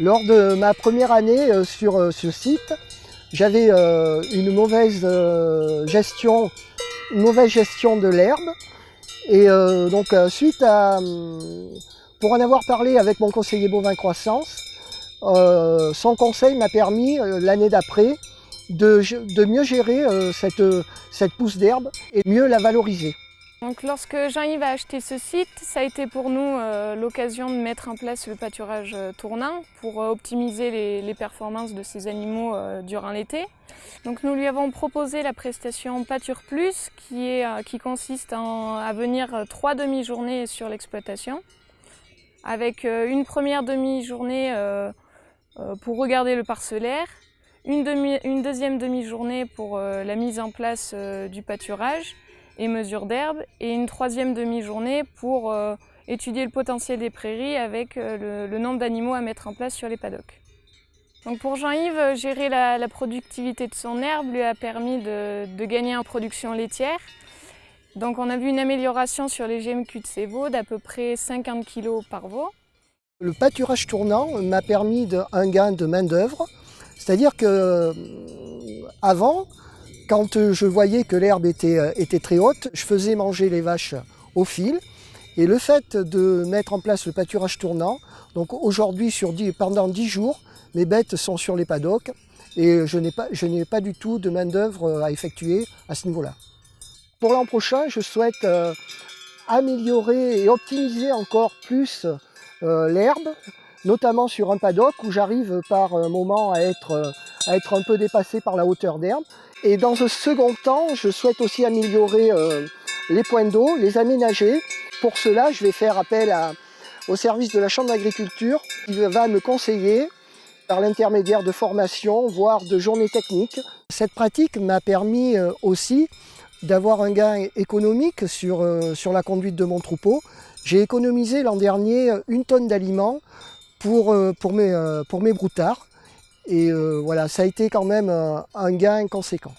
Lors de ma première année sur ce site, j'avais une mauvaise gestion de l'herbe. Et pour en avoir parlé avec mon conseiller bovin croissance, son conseil m'a permis l'année d'après de mieux gérer cette pousse d'herbe et mieux la valoriser. Donc, lorsque Jean-Yves a acheté ce site, ça a été pour nous l'occasion de mettre en place le pâturage tournant pour optimiser les performances de ces animaux durant l'été. Donc, nous lui avons proposé la prestation Pâture Plus qui consiste à venir 3 demi-journées sur l'exploitation, avec une première demi-journée pour regarder le parcellaire, une deuxième demi-journée pour la mise en place du pâturage et mesure d'herbe, et une troisième demi-journée pour étudier le potentiel des prairies avec le nombre d'animaux à mettre en place sur les paddocks. Donc pour Jean-Yves, gérer la productivité de son herbe lui a permis de gagner en production laitière. Donc on a vu une amélioration sur les GMQ de ses veaux d'à peu près 50 kg par veau. Le pâturage tournant m'a permis un gain de main-d'œuvre, c'est-à-dire que avant, quand je voyais que l'herbe était très haute, je faisais manger les vaches au fil. Et le fait de mettre en place le pâturage tournant, donc aujourd'hui pendant 10 jours, mes bêtes sont sur les paddocks et je n'ai pas du tout de main-d'œuvre à effectuer à ce niveau-là. Pour l'an prochain, je souhaite améliorer et optimiser encore plus l'herbe, notamment sur un paddock où j'arrive par moment à être un peu dépassé par la hauteur d'herbe. Et dans un second temps, je souhaite aussi améliorer les points d'eau, les aménager. Pour cela, je vais faire appel au service de la Chambre d'agriculture qui va me conseiller par l'intermédiaire de formations, voire de journées techniques. Cette pratique m'a permis aussi d'avoir un gain économique sur la conduite de mon troupeau. J'ai économisé l'an dernier 1 tonne d'aliments pour mes broutards. Et voilà, ça a été quand même un gain conséquent.